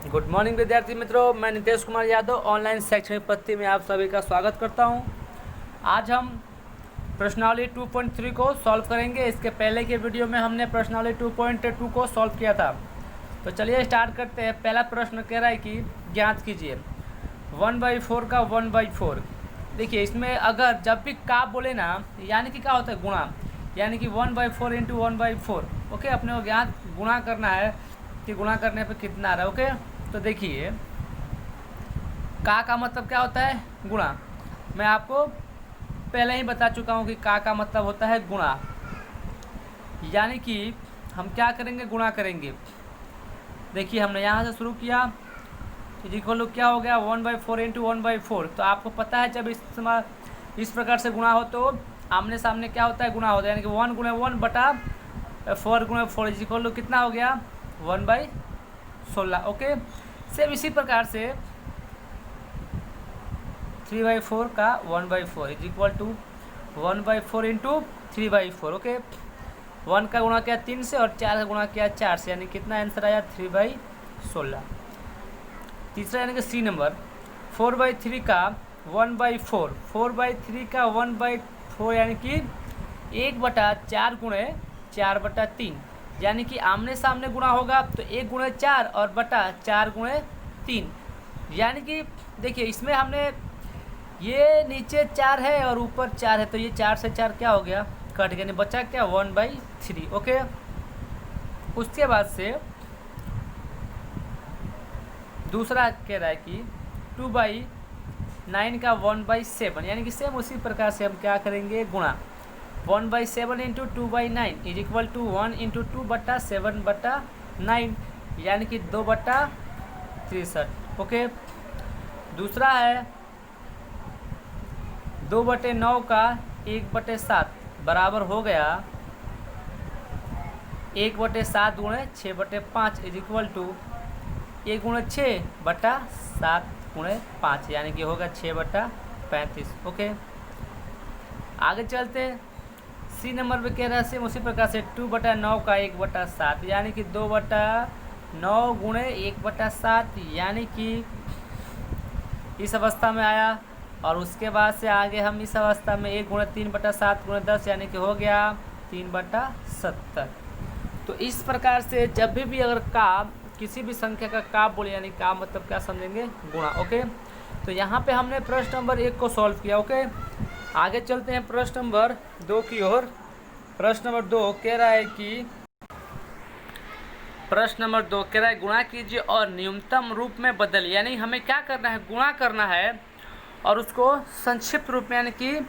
Good morning विद्यार्थी मित्रों, मैं नितेश कुमार यादव ऑनलाइन शैक्षणिक पद्धति में आप सभी का स्वागत करता हूं। आज हम प्रश्नावली 2.3 को सॉल्व करेंगे। इसके पहले के वीडियो में हमने प्रश्नावली 2.2 को सॉल्व किया था। तो चलिए स्टार्ट करते हैं। पहला प्रश्न कह रहा है कि ज्ञात कीजिए 1/4 का 1/4। देखिए, इसमें अगर जब भी का बोले ना, यानी कि क्या होता है गुणा, यानी कि 1/4 इंटू 1/4। ओके, अपने को ज्ञात गुणा करना है कि गुणा करने पे कितना आ रहा है। ओके, तो देखिए का मतलब क्या होता है? गुणा। मैं आपको पहले ही बता चुका हूँ कि का मतलब होता है गुणा, यानी कि हम क्या करेंगे? गुणा करेंगे। देखिए, हमने यहाँ से शुरू किया तो इक्वल क्या हो गया? 1/4 इंटू 1/4। तो आपको पता है जब इस प्रकार से गुणा हो तो आमने सामने क्या होता है? गुणा होता है, यानी कि 1 गुणे 1 बटा 4 गुणे 4 इक्वल कितना हो गया? 1/16। ओके, सेम इसी प्रकार से 3/4 का 1/4 is equal to 1/4 into 3/4। Okay, 1 का गुणा किया 3 से और 4 का गुणा किया 4 से, यानी कितना आंसर आया? 3/16। तीसरा यानी कि सी नंबर 4/3 का 1/4। 4/3 का 1/4 यानी कि 1/4 गुणे 4/3, यानी कि आमने सामने गुणा होगा तो 1 गुणे 4 और बटा 4 गुणे 3। यानी कि देखिए, इसमें हमने ये नीचे 4 है और ऊपर 4 है, तो ये 4 से 4 क्या हो गया? कट गया, नहीं बचा क्या? 1/3। ओके, उसके बाद से दूसरा कह रहा है कि 2/9 का 1/7, यानी कि सेम उसी प्रकार से हम क्या करेंगे? गुणा। 1/7 into 2/9 is equal to 1 into 2/7/9, यानी कि 2/63। ओके, दूसरा है 2/9 का 1/7 बराबर हो गया 1/7 गुणे 6/5 इज इक्वल टू 1 गुणे 6/7 गुणे 5, यानी कि होगा 6/35। ओके, आगे चलते। सी नंबर पे कह रहा है सेम उसी प्रकार से 2/9 का 1/7, यानी कि 2/9 गुणे 1/7, यानी कि इस अवस्था में आया। और उसके बाद से आगे हम इस अवस्था में 1 गुणे 3/7 गुणे 10, यानी कि हो गया 3/70। तो इस प्रकार से जब भी अगर का किसी भी संख्या का बोले, यानी का मतलब क्या समझेंगे? गुणा। ओके, तो यहाँ पे हमने प्रश्न नंबर 1 को सॉल्व किया। ओके, आगे चलते हैं प्रश्न नंबर 2 की ओर। प्रश्न नंबर 2 कह रहा है कि गुणा कीजिए और न्यूनतम रूप में बदल, यानी हमें क्या करना है? गुणा करना है और उसको संक्षिप्त रूप में, यानी कि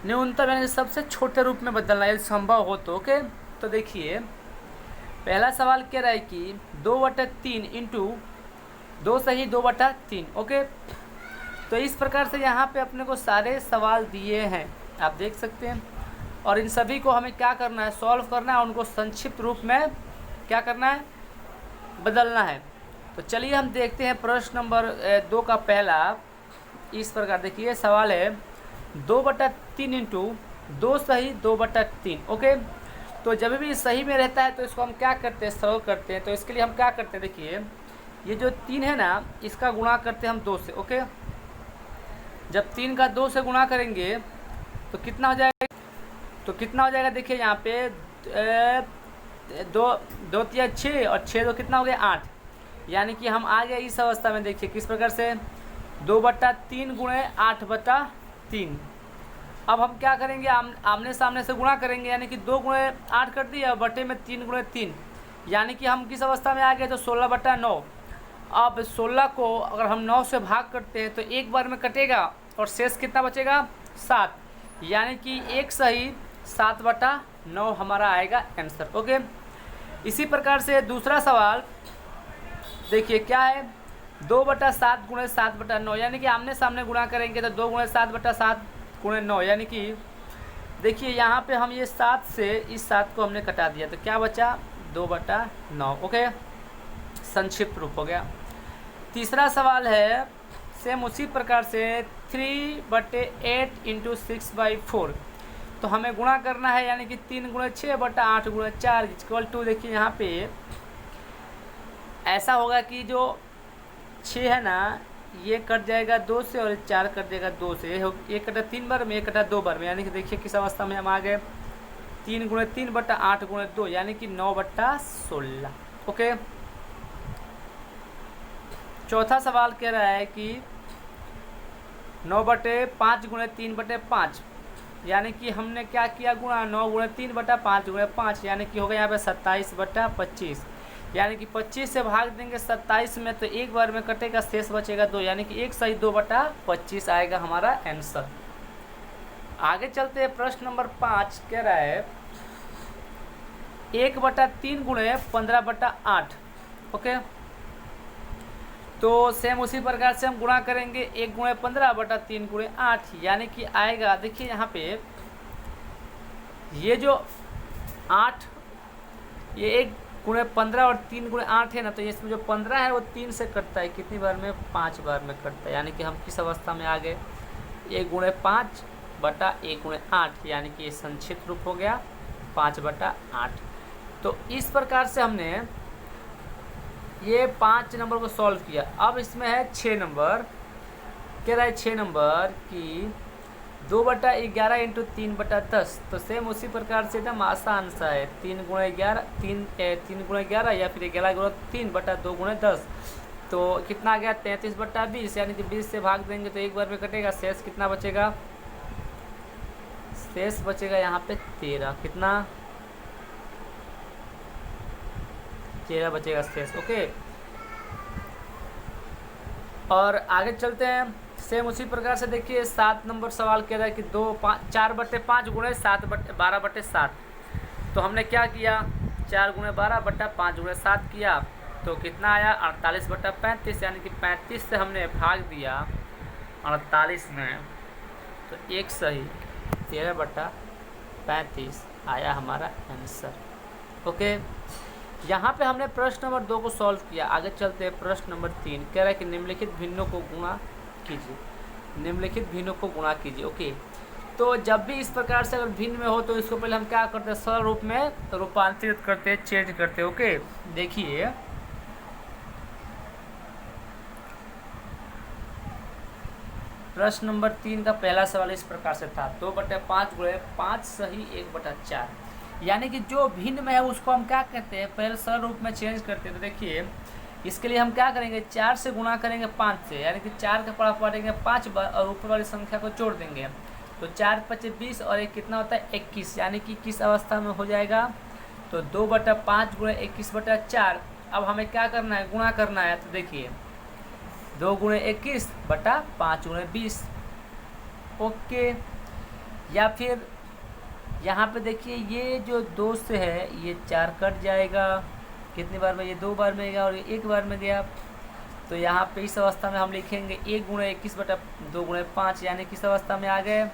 न्यूनतम यानी सबसे छोटे रूप में बदलना यदि संभव हो तो। ओके, तो देखिए पहला सवाल कह रहा है कि 2/3 इंटू 2 सही 2/3। ओके, तो इस प्रकार से यहाँ पे अपने को सारे सवाल दिए हैं, आप देख सकते हैं। और इन सभी को हमें क्या करना है? सॉल्व करना है और उनको संक्षिप्त रूप में क्या करना है? बदलना है। तो चलिए हम देखते हैं प्रश्न नंबर 2 का पहला। इस प्रकार देखिए सवाल है 2/3 इंटू 2 सही 2/3। ओके, तो जब भी सही में रहता है तो इसको हम क्या करते हैं? सरल करते हैं। तो इसके लिए हम क्या करते हैं? देखिए, ये जो 3 है ना, इसका गुणा करते हैं हम 2 से। ओके, जब 3 का 2 से गुणा करेंगे तो कितना हो जाएगा? देखिए यहाँ पे 2 3 6 और 6 2 कितना हो गया? 8, यानी कि हम आ गए इस अवस्था में। देखिए किस प्रकार से 2/3 गुणे 8/3। अब हम क्या करेंगे? आमने सामने से गुणा करेंगे, यानी कि 2 गुणे 8 कर दिया, बटे में 3 गुणे 3, यानी कि हम किस अवस्था में आ गए? तो 16/9। अब 16 को अगर हम 9 से भाग करते हैं तो एक बार में कटेगा और शेष कितना बचेगा? 7, यानी कि एक सही 7/9 हमारा आएगा आंसर। ओके, इसी प्रकार से दूसरा सवाल देखिए क्या है? 2/7 गुणे 7/9, यानी कि आमने सामने गुणा करेंगे तो 2 गुणे 7/7 गुणे 9, यानी कि देखिए यहाँ पे हम ये 7 से इस 7 को हमने कटा दिया तो क्या बचा? 2/9। ओके, संक्षिप्त रूप हो गया। तीसरा सवाल है सेम उसी प्रकार से 3/8 इंटू 6/4। तो हमें गुणा करना है, यानी कि 3 गुणे 6/8 गुणे 4 इक्वल टू, देखिए यहाँ पे ऐसा होगा कि जो 6 है ना, ये कट जाएगा 2 से और 4 कट जाएगा 2 से। ये कटा 3 बार में, ये कटा 2 बार में, यानी कि देखिए किस अवस्था में हम आ गए, 3 गुणे 3 बटा 8 गुणे 2, यानी कि 9 बटा 16। ओके, चौथा सवाल कह रहा है कि 9 बटे 5 गुणे 3 बटे 5, यानी कि हमने क्या किया गुणा, 9 गुणे 3 बटा 5 गुणे 5, यानी कि होगा यहाँ पे 27 बटा 25, यानी कि 25 से भाग देंगे 27 में तो एक बार में कटेगा, शेष बचेगा 2, यानी कि 1 सही 2 बटा 25 आएगा हमारा आंसर। आगे चलते हैं, प्रश्न नंबर 5 कह रहा है 1 बटा 3 गुणे 15 बटा 8। ओके, तो सेम उसी प्रकार से हम गुणा करेंगे, 1 गुणे 15 बटा 3 गुणे 8, यानी कि आएगा, देखिए यहाँ पे ये जो 8, ये 1 गुणे 15 और 3 गुणे 8 है ना, तो इसमें जो 15 है वो 3 से कटता है, कितनी बार में, 5 बार में कटता है, यानी कि हम किस अवस्था में आ गए, 1 गुणे 5 बटा 1 गुणे 8, यानी कि ये संक्षिप्त रूप हो गया 5 बटा 8। तो इस प्रकार से हमने ये 5 नंबर को सॉल्व किया। अब इसमें है 6 नंबर, कह रहा है 6 नंबर कि 2 बटा 11 इंटू 3 बटा 10, तो सेम उसी प्रकार से एकदम आसान सा है, 3 गुणे 11 3 गुणे 11 या फिर 11 गुणे 3 बटा 2 गुणे 10, तो कितना आ गया 33 बटा 20, यानी कि 20 से भाग देंगे तो एक बार में कटेगा, शेष कितना बचेगा, शेष बचेगा यहाँ पे 13, कितना 13 बचेगा शेष। ओके, और आगे चलते हैं, सेम उसी प्रकार से देखिए 7 नंबर सवाल कह रहा है कि 4 बटे 5 गुणे 12 बटे 7, तो हमने क्या किया, 4 गुणे 12 बटा 5 गुणे 7 किया, तो कितना आया 48 बटा 35, यानी कि 35 से हमने भाग दिया 48 में, तो एक सही 13 बटा 35 आया हमारा आंसर। ओके, यहाँ पे हमने प्रश्न नंबर 2 को सॉल्व किया। आगे चलते हैं, प्रश्न नंबर 3 कह रहा है कि निम्नलिखित भिन्नों को गुणा कीजिए, निम्नलिखित भिन्नों को गुणा कीजिए। ओके, तो जब भी इस प्रकार से अगर भिन्न में हो तो इसको पहले हम क्या करते हैं, सरल रूप में रूपांतरित करते हैं, चेंज करते हैं। ओके, देखिए प्रश्न नंबर 3 का पहला सवाल इस प्रकार से था, 2 बटे 5 गुणे 5 सही 1 बटा 4, यानी कि जो भिन्न में है उसको हम क्या कहते हैं, पहले सरल रूप में चेंज करते हैं। तो देखिए इसके लिए हम क्या करेंगे, 4 से गुणा करेंगे 5 से, यानी कि 4 का पड़ा पड़ेंगे 5 बार और ऊपर वाली संख्या को जोड़ देंगे, तो 4 5 20 और एक कितना होता है 21, यानी कि किस अवस्था में हो जाएगा, तो 2 बटा 5 गुणे 21 बटा 4। अब हमें क्या करना है, गुणा करना है, तो देखिए 2 गुणे 21 बटा 5 गुणे 20। ओके, या फिर यहाँ पे देखिए ये जो 2 से है ये 4 कट जाएगा, कितनी बार में, ये 2 बार में गया और ये 1 बार में गया, तो यहाँ पे इस अवस्था में हम लिखेंगे 1 गुणे 21 बटा 2 गुणे 5, यानी किस अवस्था में आ गए,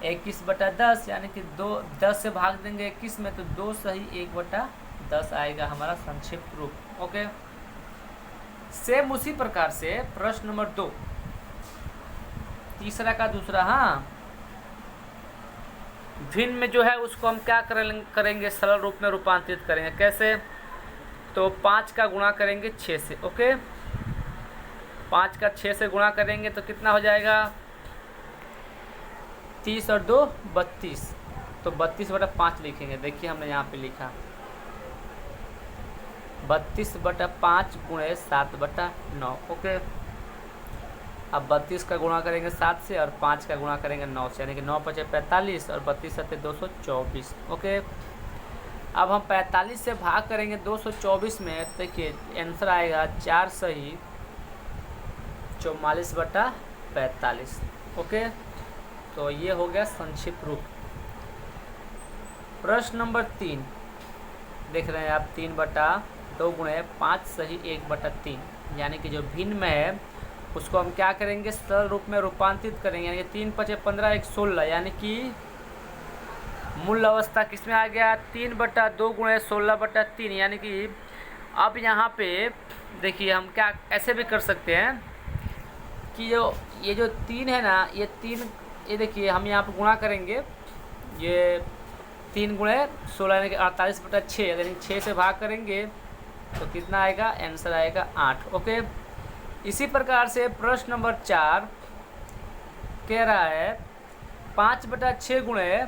21 बटा 10, यानी कि 10 से भाग देंगे 21 में तो 2 सही 1 बटा 10 आएगा हमारा संक्षिप्त रूप। ओके, सेम उसी प्रकार से प्रश्न नंबर 2 तीसरा का दूसरा, हाँ भिन्न में जो है उसको हम क्या करेंगे, सरल रूप में रूपांतरित करेंगे। कैसे, तो 5 का गुणा करेंगे 6 से। ओके, 5 का 6 से गुणा करेंगे तो कितना हो जाएगा, 30 और 2 32, तो 32 बटा 5 लिखेंगे। देखिए हमने यहाँ पे लिखा 32 बटा 5 गुणे 7 बटा 9। ओके, अब 32 का गुणा करेंगे 7 से और 5 का गुणा करेंगे 9 से, यानी कि 9 पचे 45 और 32 सत्ते 224। ओके, अब हम 45 से भाग करेंगे 224 में, देखिए आंसर आएगा 4 सही 44 बटा 45। ओके, तो ये हो गया संक्षिप्त रूप। प्रश्न नंबर 3 देख रहे हैं आप, 3 बटा 2 गुणे 5 सही 1 बटा 3, यानी कि जो भिन्न में है उसको हम क्या करेंगे, सरल रूप में रूपांतरित करेंगे, यानी कि 3 पचे 15 1 16, यानी कि मूल अवस्था किसमें आ गया, 3 बटा 2 गुणे 16 बटा 3, यानी कि अब यहाँ पे देखिए हम क्या ऐसे भी कर सकते हैं कि ये जो 3 है ना, ये 3, ये देखिए हम यहाँ पे गुणा करेंगे, ये 3 गुणे 16 यानी कि 48 बटा 6, यानी 6 से भाग करेंगे तो कितना आएगा, आंसर आएगा 8। ओके, इसी प्रकार से प्रश्न नंबर 4 कह रहा है 5/6 गुणे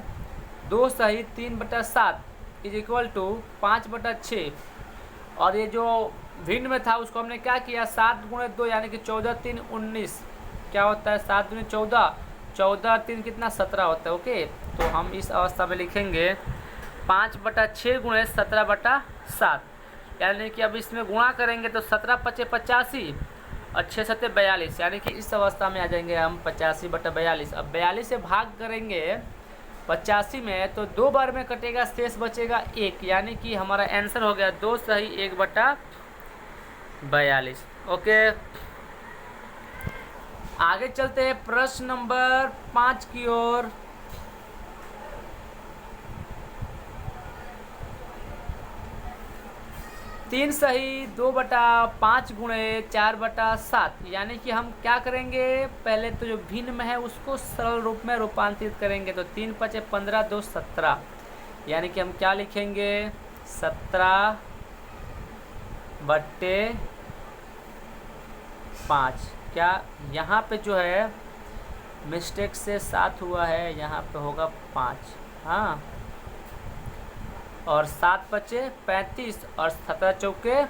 2 सही 3/7 इज इक्वल टू 5/6। और ये जो भिन्न में था उसको हमने क्या किया, 7 गुणे 2 यानी कि 14 3 19 क्या होता है, 7 दूनी 14, 14 3 कितना 17 होता है। ओके, तो हम इस अवस्था में लिखेंगे 5/6 गुणे 17/7, यानी कि अब इसमें गुणा करेंगे तो 17×5 = 85 और 6 7 42, यानी कि इस अवस्था में आ जाएंगे हम 85/42। अब 42 से भाग करेंगे 85 में तो 2 बार में कटेगा, शेष बचेगा 1, यानी कि हमारा आंसर हो गया 2 सही 1/42। ओके, आगे चलते हैं प्रश्न नंबर 5 की ओर। तीन सही 2/5 गुणे 4/7, यानी कि हम क्या करेंगे, पहले तो जो भिन्न में है उसको सरल रूप में रूपांतरित करेंगे। तो 3×5 = 15, 2 17, यानी कि हम क्या लिखेंगे 17/5। क्या यहाँ पे जो है मिस्टेक से 7 हुआ है, यहाँ पे होगा 5। हाँ, और 7×5 = 35 और 17×4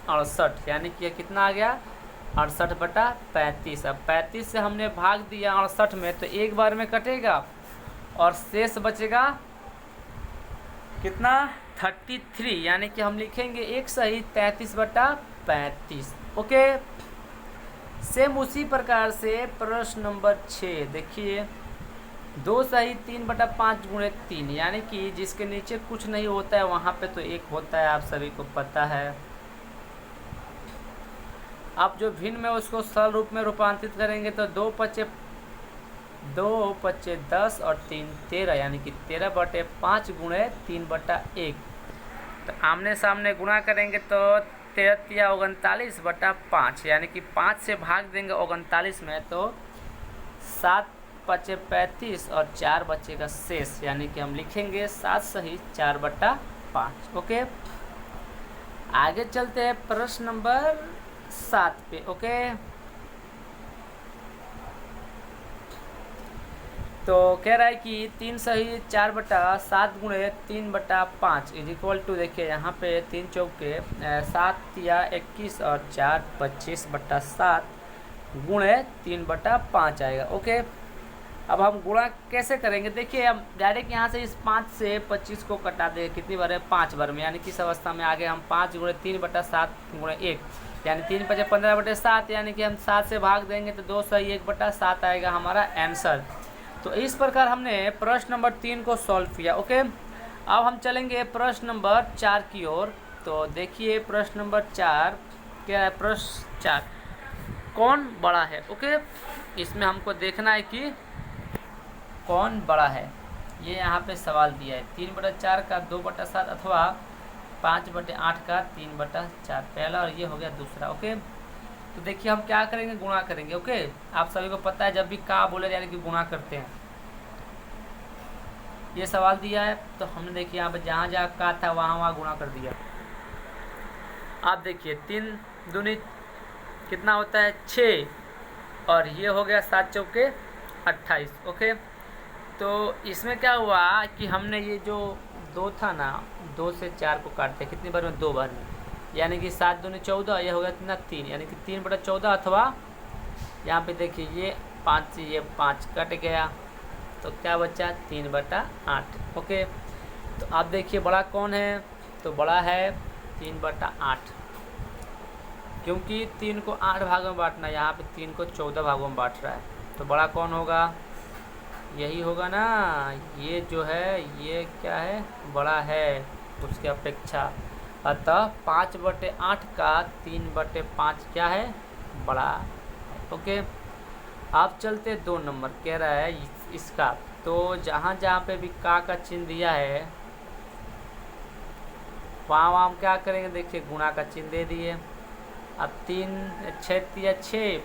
= 68, यानी कि कितना आ गया 68/35। अब 35 से हमने भाग दिया 68 में तो एक बार में कटेगा और शेष बचेगा कितना 33, यानी कि हम लिखेंगे 1 सही 33/35। ओके, सेम उसी प्रकार से प्रश्न नंबर 6 देखिए 2 सही 3/5 गुणे 3, यानी कि जिसके नीचे कुछ नहीं होता है वहाँ पे तो 1 होता है, आप सभी को पता है। अब जो भिन्न में उसको सरल रूप में रूपांतरित करेंगे तो 2×5 = 10 और 3 13, यानी कि 13/5 गुणे 3/1। तो आमने सामने गुणा करेंगे तो 13 × 39/5, यानी कि 5 से भाग देंगे 39 में तो 7×5 = 35 और 4 बचेगा शेष, यानी कि हम लिखेंगे 7 सही 4/5। ओके, आगे चलते हैं प्रश्न नंबर 7 पे। ओके, तो कह रहा है कि 3 सही 4/7 गुणे 3/5 इज इक्वल टू, देखिए यहाँ पे 3 चौके 7 या 21 और 4 25/7 गुणे 3/5 आएगा। ओके, अब हम गुणा कैसे करेंगे, देखिए हम डायरेक्ट यहाँ से इस 5 से 25 को कटा देंगे, कितनी बार है 5 बार में, यानी कि इस अवस्था में आगे हम 5 गुणे 3/7 गुणे 1, यानी 3×5 = 15/7, यानी कि हम 7 से भाग देंगे तो 2 सही 1/7 आएगा हमारा आंसर। तो इस प्रकार हमने प्रश्न नंबर 3 को सॉल्व किया। ओके, अब हम चलेंगे प्रश्न नंबर 4 की ओर। तो देखिए प्रश्न नंबर 4 क्या है, प्रश्न 4 कौन बड़ा है। ओके, इसमें हमको देखना है कि कौन बड़ा है, ये यहाँ पे सवाल दिया है। 3/4 का 2/7 अथवा 5/8 का 3/4, पहला, और ये हो गया दूसरा। ओके, तो देखिए हम क्या करेंगे, गुणा करेंगे। ओके, आप सभी को पता है जब भी का बोले यानी कि गुणा करते हैं। ये सवाल दिया है तो हमने देखिए यहाँ पे जहाँ जहाँ का था वहाँ गुणा कर दिया। आप देखिए 3 दूनी कितना होता है 6, और ये हो गया 7 चौके 28। ओके, तो इसमें क्या हुआ कि हमने ये जो 2 था ना, 2 से 4 को काटते कितनी बार में, 2 बार में, यानी कि 7 दूनी 14, ये हो गया कितना 3, यानी कि 3/14, अथवा यहाँ पे देखिए ये 5 से ये 5 कट गया तो क्या बचा 3/8। ओके, तो आप देखिए बड़ा कौन है, तो बड़ा है 3/8, क्योंकि 3 को 8 भागों में बांटना, यहाँ पे 3 को 14 भागों में बांट रहा है, तो बड़ा कौन होगा, यही होगा ना, ये जो है ये क्या है, बड़ा है उसके अपेक्षा। अतः 5/8 का 3/5 क्या है, बड़ा। ओके, आप चलते 2 नंबर, कह रहा है इसका, तो जहाँ जहाँ पे भी का चिन्ह दिया है वहाँ हम क्या करेंगे, देखिए गुणा का चिन्ह दे दिए। अब 3 6 6,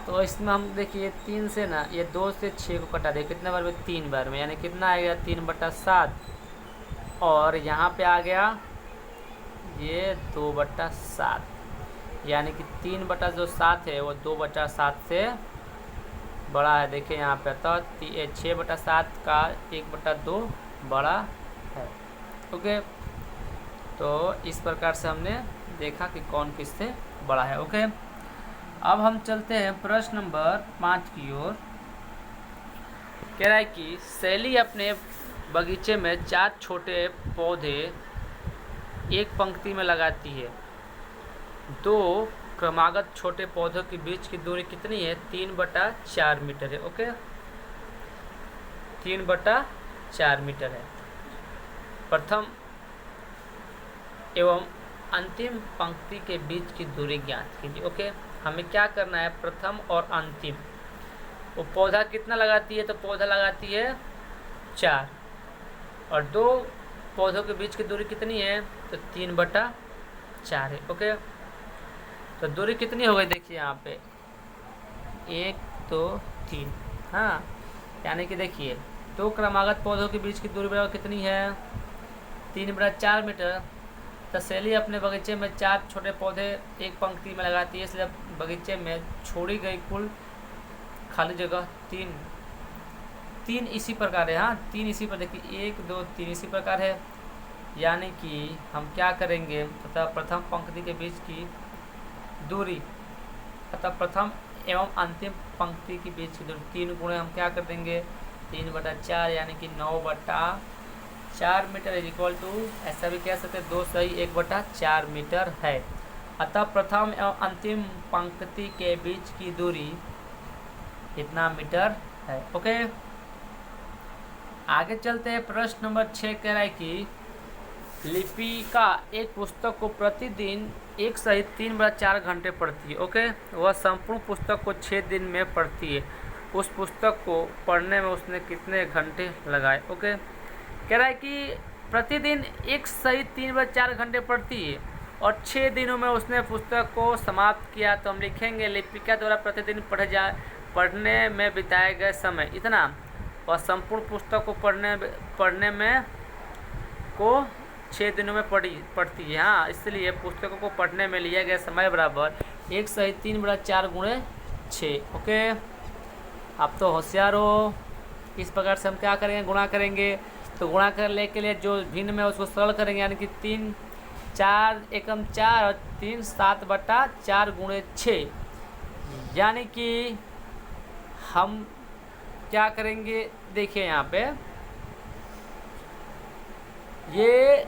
तो इसमें हम देखिए 3 से ना ये 2 से 6 को कटा दे, कितने बार में, 3 बार में, यानी कितना आएगा 3/7, और यहाँ पे आ गया ये 2/7, यानी कि 3/7 है वो 2/7 से बड़ा है। देखिए यहाँ पे, तो 6/7 का 1/2 बड़ा है। ओके, तो इस प्रकार से हमने देखा कि कौन किससे बड़ा है। ओके, अब हम चलते हैं प्रश्न नंबर 5 की ओर। कह रहा है कि शैली अपने बगीचे में 4 छोटे पौधे एक पंक्ति में लगाती है। 2 क्रमागत छोटे पौधों के बीच की दूरी कितनी है? 3/4 मीटर है। ओके, 3/4 मीटर है। प्रथम एवं अंतिम पंक्ति के बीच की दूरी ज्ञात कीजिए। ओके, हमें क्या करना है? प्रथम और अंतिम। वो पौधा कितना लगाती है? तो पौधा लगाती है 4, और 2 पौधों के बीच की दूरी कितनी है? तो 3/4 है। ओके, तो दूरी कितनी हो गई? देखिए यहाँ पे 1 2 3, हाँ, यानी कि देखिए 2 क्रमागत पौधों के बीच की दूरी बराबर कितनी है? 3/4 मीटर। तो शैली अपने बगीचे में 4 छोटे पौधे एक पंक्ति में लगाती है, इसलिए बगीचे में छोड़ी गई कुल खाली जगह 3 इसी प्रकार है। हाँ, 3 इसी पर, देखिए 1 2 3 इसी प्रकार है। यानी कि हम क्या करेंगे? तथा प्रथम पंक्ति के बीच की दूरी, अतः प्रथम एवं अंतिम पंक्ति के बीच की दूरी 3 गुणे हम क्या कर देंगे? 3/4, यानी कि 9/4 मीटर इज इक्वल टू, ऐसा भी कह सकते हैं 2 सही 1/4 मीटर है। अतः प्रथम एवं अंतिम पंक्ति के बीच की दूरी इतना मीटर है। ओके, आगे चलते हैं। प्रश्न नंबर 6 कह रहा है कि लिपिका एक पुस्तक को प्रतिदिन 1 सहित 3/4 घंटे पढ़ती है। ओके, वह संपूर्ण पुस्तक को 6 दिन में पढ़ती है। उस पुस्तक को पढ़ने में उसने कितने घंटे लगाए? ओके, कह रहा है कि प्रतिदिन 1 सहित 3/4 घंटे पढ़ती है और 6 दिनों में उसने पुस्तक को समाप्त किया। तो हम लिखेंगे लिपिका द्वारा प्रतिदिन पढ़ने में बिताए गए समय इतना, और संपूर्ण पुस्तक को पढ़ने में को 6 दिनों में पढ़ती है। हाँ, इसलिए पुस्तकों को पढ़ने में लिया गया समय बराबर 1 सहित 3/4 गुणे 6। ओके, आप तो होशियार हो। इस प्रकार से हम क्या करेंगे? गुणा करेंगे। तो गुणा करने के लिए जो भिन्न में उसको सरल करेंगे, यानी कि 3 4 एकम 4 और 3 7/4 गुणे 6, यानी कि हम क्या करेंगे? देखिए यहाँ पे ये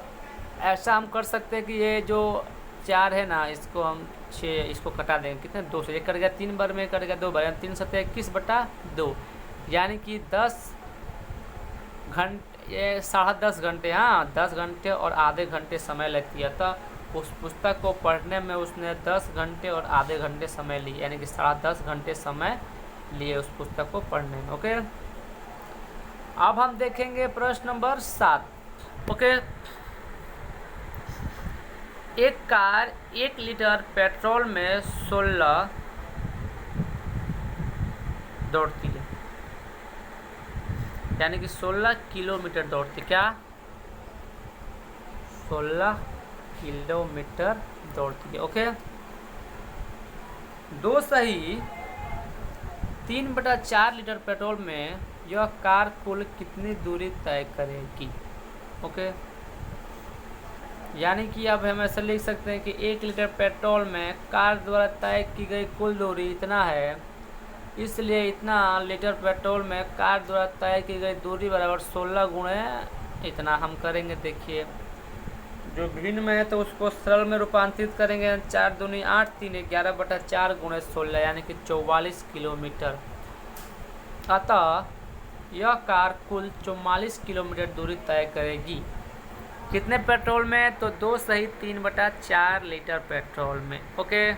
ऐसा हम कर सकते हैं कि ये जो 4 है ना, इसको हम 6 इसको कटा देंगे। कितने? 2 से 1 कट गया, 3 बार में कट गया 2 बार, 3 7 21/2, यानी कि 10 घंटे, ये 10.5 घंटे। हाँ, 10 घंटे और आधे घंटे समय लगती है। तो उस पुस्तक को पढ़ने में उसने 10 घंटे और आधे घंटे समय लिए, यानी कि 10.5 घंटे समय लिए उस पुस्तक को पढ़ने में। ओके, अब हम देखेंगे प्रश्न नंबर 7। ओके, एक कार 1 लीटर पेट्रोल में 16 दौड़ती है, यानी कि 16 किलोमीटर दौड़ती है। क्या? 16 किलोमीटर दौड़ती है। ओके, 2 सही 3/4 लीटर पेट्रोल में यह कार कुल कितनी दूरी तय करेगी? ओके, यानी कि अब हम ऐसा लिख सकते हैं कि 1 लीटर पेट्रोल में कार द्वारा तय की गई कुल दूरी इतना है, इसलिए इतना लीटर पेट्रोल में कार द्वारा तय की गई दूरी बराबर 16 गुणे इतना हम करेंगे। देखिए जो भिन्न में है तो उसको सरल में रूपांतरित करेंगे। 4 दूनी 8 3 11/4 गुणे 16, यानी कि 44 किलोमीटर। अतः यह कार कुल 44 किलोमीटर दूरी तय करेगी। कितने पेट्रोल में? तो 2 सहित 3/4 लीटर पेट्रोल में। ओके,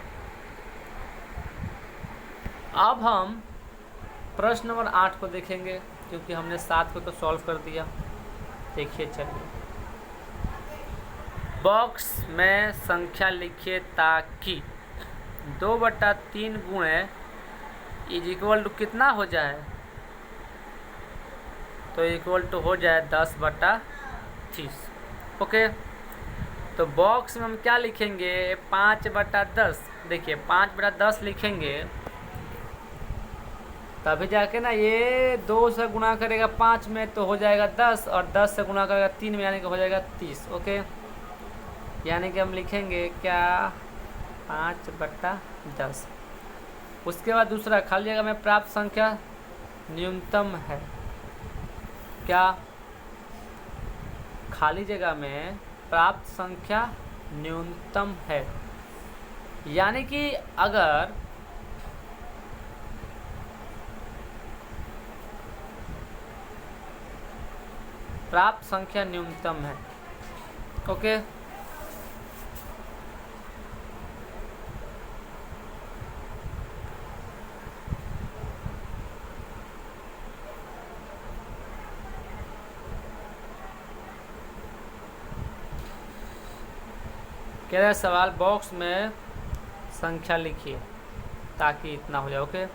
अब हम प्रश्न नंबर 8 को देखेंगे, क्योंकि हमने 7 को तो सॉल्व कर दिया। देखिए, चलिए, बॉक्स में संख्या लिखिए ताकि 2/3 गुणे इज इक्वल टू कितना हो जाए? तो इक्वल टू हो जाए 10/30। ओके, तो बॉक्स में हम क्या लिखेंगे, 5/10। देखिए 5/10 लिखेंगे, तभी जाके ना ये 2 से गुणा करेगा 5 में तो हो जाएगा 10, और 10 से गुणा करेगा 3 में यानी कि हो जाएगा 30। ओके, यानी कि हम लिखेंगे क्या, 5/10। उसके बाद दूसरा, खाली जगह में प्राप्त संख्या न्यूनतम है। क्या, खाली जगह में प्राप्त संख्या न्यूनतम है, यानी कि अगर प्राप्त संख्या न्यूनतम है। ओके, कह रहा है सवाल बॉक्स में संख्या लिखिए ताकि इतना हो जाए। ओके,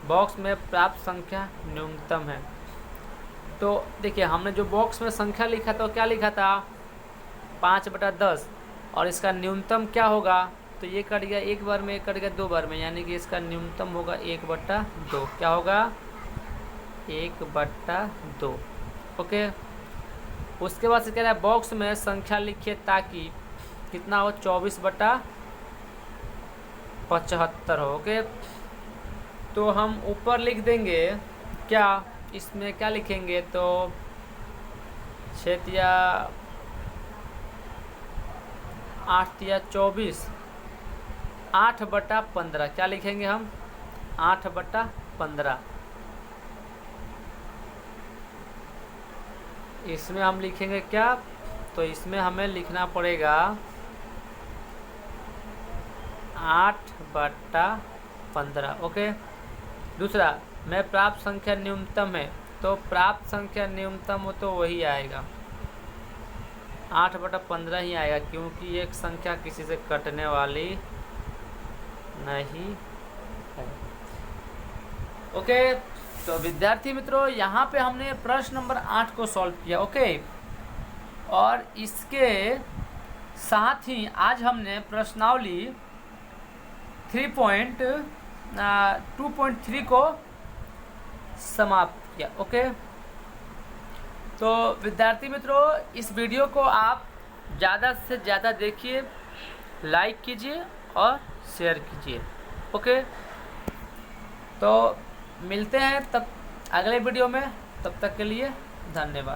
बॉक्स में प्राप्त संख्या न्यूनतम है। तो देखिए हमने जो बॉक्स में संख्या लिखा था, क्या लिखा था, 5/10, और इसका न्यूनतम क्या होगा, तो ये कट गया 1 बार में, कट गया 2 बार में, यानी कि इसका न्यूनतम होगा 1/2। क्या होगा, 1/2। ओके, उसके बाद से कह रहा है बॉक्स में संख्या लिखिए ताकि कितना हो, 24/75 हो। ओके, तो हम ऊपर लिख देंगे क्या, इसमें क्या लिखेंगे, तो 6 या 8 या 24, 8/15। क्या लिखेंगे हम, 8/15। इसमें हम लिखेंगे क्या, तो इसमें हमें लिखना पड़ेगा 8/15। ओके, दूसरा, में प्राप्त संख्या न्यूनतम है, तो प्राप्त संख्या न्यूनतम हो तो वही आएगा, 8/15 ही आएगा, क्योंकि एक संख्या किसी से कटने वाली नहीं है। ओके, तो विद्यार्थी मित्रों यहाँ पे हमने प्रश्न नंबर 8 को सॉल्व किया। ओके, और इसके साथ ही आज हमने प्रश्नावली 2.3 को समाप्त किया। ओके, तो विद्यार्थी मित्रों इस वीडियो को आप ज़्यादा से ज़्यादा देखिए, लाइक कीजिए और शेयर कीजिए। ओके, तो मिलते हैं तब अगले वीडियो में, तब तक के लिए धन्यवाद।